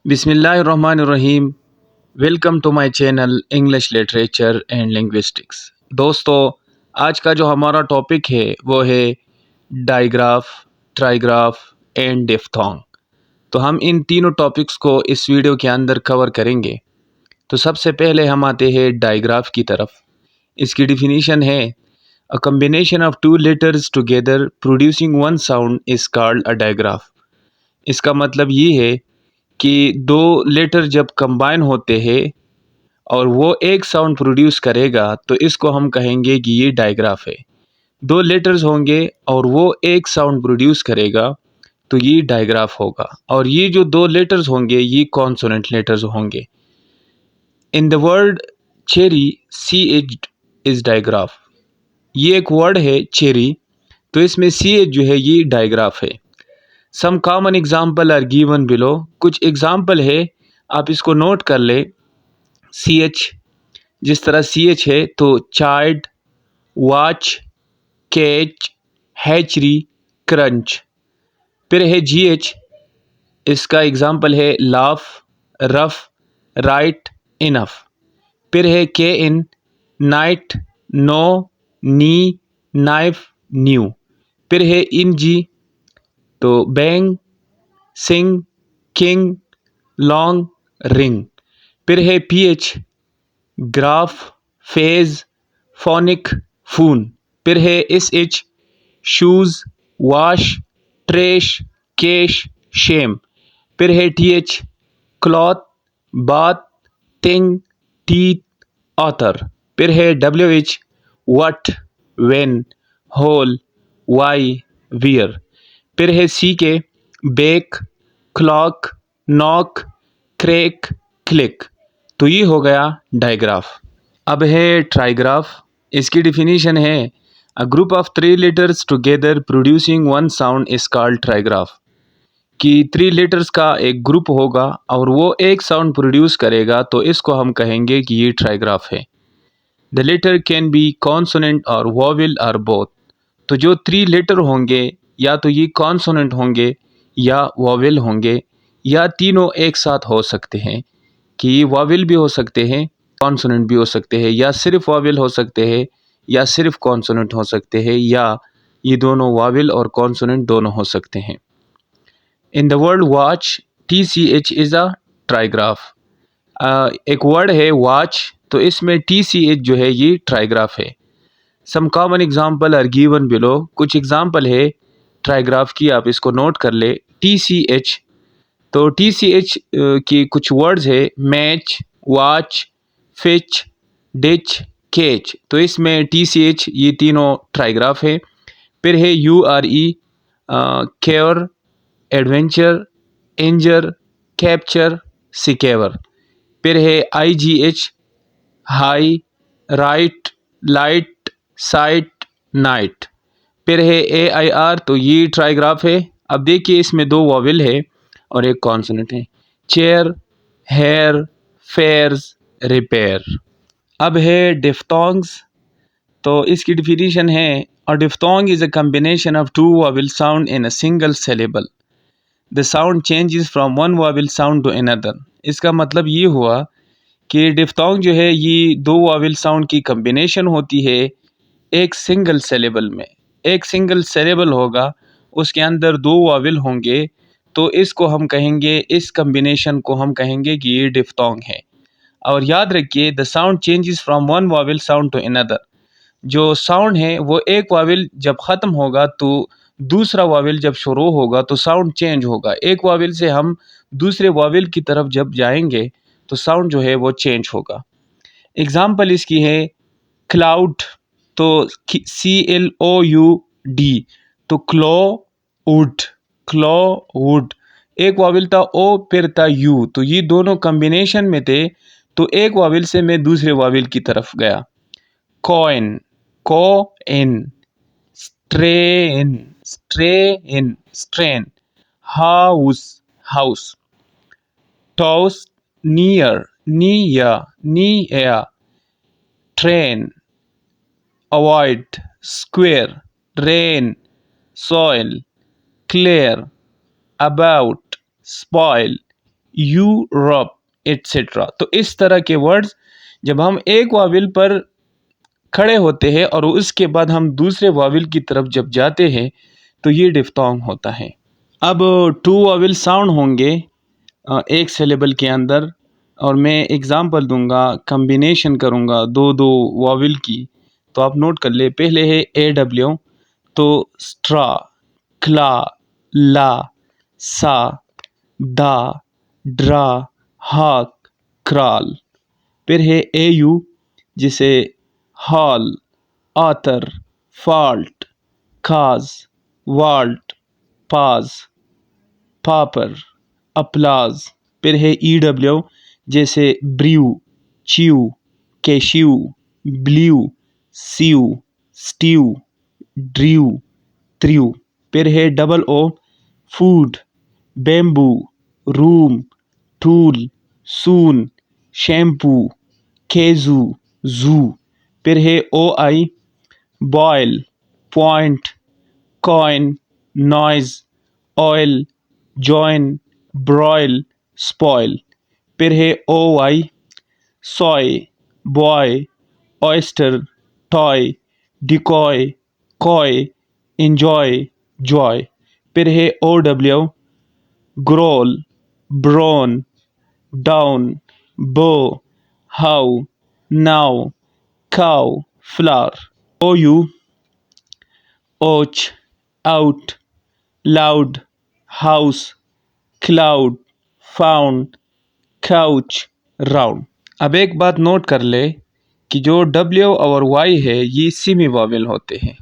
बिस्मिल्लाहिर्रहमानिर्रहीम। Welcome to my channel English literature and linguistics. दोस्तों, आज का जो हमारा टॉपिक है वो है डाइग्राफ, ट्राइग्राफ एंड डिफ्थोंग। तो हम इन तीनों टॉपिक्स को इस वीडियो के अंदर कवर करेंगे। तो सबसे पहले हम आते हैं डाइग्राफ की तरफ। इसकी डिफिनीशन है a combination of two letters together producing one sound is called a digraph. इसका मतलब ये है कि दो लेटर जब कंबाइन होते हैं और वो एक साउंड प्रोड्यूस करेगा तो इसको हम कहेंगे कि ये डाइग्राफ है। दो लेटर्स होंगे और वो एक साउंड प्रोड्यूस करेगा तो ये डाइग्राफ होगा। और ये जो दो लेटर्स होंगे ये कॉन्सोनेंट लेटर्स होंगे। In the word cherry, C H is digraph. ये एक वर्ड है चेरी, तो इसमें सी एच जो है ये डाइग्राफ है। Some common example are given below. कुछ एग्जाम्पल है, आप इसको नोट कर ले। सी एच, जिस तरह सी एच है तो child, watch, catch, hatchery, crunch. फिर है जी एच, इसका एग्जाम्पल है लाफ, रफ, राइट, इनफ। फिर है K N, knight, know, knee, knife, knew. फिर है इन जी, तो bang, sing, king, long, ring. फिर है P H, graph, phase, phonic, phone. फिर है S H, shoes, wash, trash, cash, shame. फिर है T H, cloth, bath, thing, teeth, author. फिर है W H, what, when, whole, why, where. फिर है C K, back, clock, knock, crack, click. तो ये हो गया डाइग्राफ। अब है ट्राइग्राफ। इसकी डिफिनीशन है a group of three letters together producing one sound is called trigraph. कि थ्री लेटर्स का एक ग्रुप होगा और वो एक साउंड प्रोड्यूस करेगा तो इसको हम कहेंगे कि ये ट्राइग्राफ है। The letter can be consonant और वॉवेल और बोथ। तो जो थ्री लेटर होंगे या तो ये कॉन्सोनेंट होंगे या वॉवेल होंगे, या तीनों एक साथ हो सकते हैं। कि ये वॉवेल भी हो सकते हैं, कॉन्सोनेंट भी हो सकते हैं, या सिर्फ वॉवेल हो सकते हैं या सिर्फ कॉन्सोनेंट हो सकते हैं, या ये दोनों वॉवेल और कॉन्सोनेंट दोनों हो सकते हैं। In the word watch, T C H is a trigraph. एक वर्ड है वॉच, तो इसमें टी सी एच जो है ये ट्राइग्राफ है। Some common example are given below. कुछ एग्जाम्पल है ट्राइग्राफ की, आप इसको नोट कर ले। टी सी एच, तो टी सी एच की कुछ वर्ड्स है match, watch, fitch, ditch, catch. तो इसमें टी सी एच ये तीनों ट्राइग्राफ है। फिर है U R E, care, adventure, injure, capture, secure. फिर है I G H, high, right, light, sight, night. फिर है ए आई आर, तो ये ट्राइग्राफ है। अब देखिए इसमें दो वॉवेल है और एक कॉन्सोनेंट है। Chair, hair, fairs, repair. अब है डिफ्थोंग्स। तो इसकी डिफिनीशन है a diphthong is a combination of two vowel sound in a single syllable. The sound changes from one vowel sound to another. इसका मतलब ये हुआ कि डिफ्थोंग जो है ये दो वॉवेल साउंड की कम्बिनेशन होती है एक सिंगल सिलेबल में। एक सिंगल सिलेबल होगा, उसके अंदर दो वॉवेल होंगे, तो इसको हम कहेंगे, इस कम्बिनेशन को हम कहेंगे कि ये डिफ्थोंग है। और याद रखिए the sound changes from one vowel sound to another. जो साउंड है वो एक वावेल जब ख़त्म होगा तो दूसरा वावेल जब शुरू होगा तो साउंड चेंज होगा। एक वावेल से हम दूसरे वावेल की तरफ जब जाएंगे तो साउंड जो है वो चेंज होगा। एग्जाम्पल इसकी है क्लाउड, तो C L O U D, तो क्लो वुड, क्लो वुड। एक वावेल था ओ, फिर था यू, तो ये दोनों कॉम्बिनेशन में थे, तो एक वावेल से मैं दूसरे वावेल की तरफ गया। Coin, coin, strain, strain, strain. House, house. Toss, near, near, near. Train, avoid, square, rain, soil, clear, about, spoil, Europe etcetera. तो इस तरह के वर्ड्स जब हम एक वाविल पर खड़े होते हैं और उसके बाद हम दूसरे वाविल की तरफ जब जाते हैं तो ये डिफ्थोंग होता है। अब टू वाविल साउंड होंगे एक सिलेबल के अंदर, और मैं एग्जांपल दूंगा, कम्बिनेशन करूंगा दो दो वाविल की। तो आप नोट कर ले, पहले है ए डब्ल्यू, तो स्ट्रा, क्ला, ला, सा, दा, ड्रा, हाक, क्राल। फिर है ए यू, जिसे hall, author, fault, cause, vault, pause, pauper, applause. फिर है ई डब्ल्यू, जैसे brew, chew, cashew, blew, sieve, stew, drew, threw. फिर है double O, food, bamboo, room, tool, soon, shampoo, kazoo, zoo. फिर है O I, boil, point, coin, noise, oil, join, broil, spoil. फिर है O Y, soy, boy, oyster, toy, decoy, coy, enjoy, joy। फिर है O W, growl, brown, down, bow, how, now, cow, flower. O U, ouch, out, loud, house, cloud, found, couch, round. अब एक बात note कर ले कि जो W और वाई है ये सेमी वॉवेल होते हैं।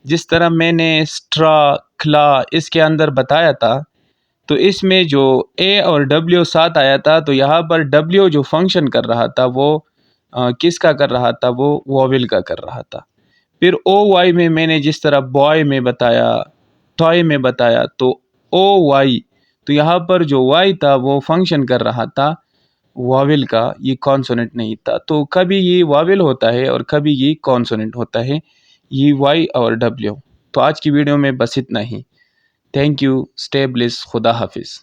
जिस तरह मैंने स्ट्रा, क्ला इसके अंदर बताया था, तो इसमें जो ए और डब्ल्यू साथ आया था, तो यहाँ पर डब्ल्यू जो फंक्शन कर रहा था वो किसका कर रहा था, वो वॉवेल का कर रहा था। फिर ओ वाई में मैंने जिस तरह बॉय में बताया, टॉय में बताया, तो ओ वाई, तो यहाँ पर जो वाई था वो फंक्शन कर रहा था वावेल का, ये कॉन्सोनेंट नहीं था। तो कभी ये वावेल होता है और कभी ये कॉन्सोनेंट होता है, ये वाई और डब्ल्यू। तो आज की वीडियो में बस इतना ही। थैंक यू, स्टे ब्लेस, खुदा हाफिज़।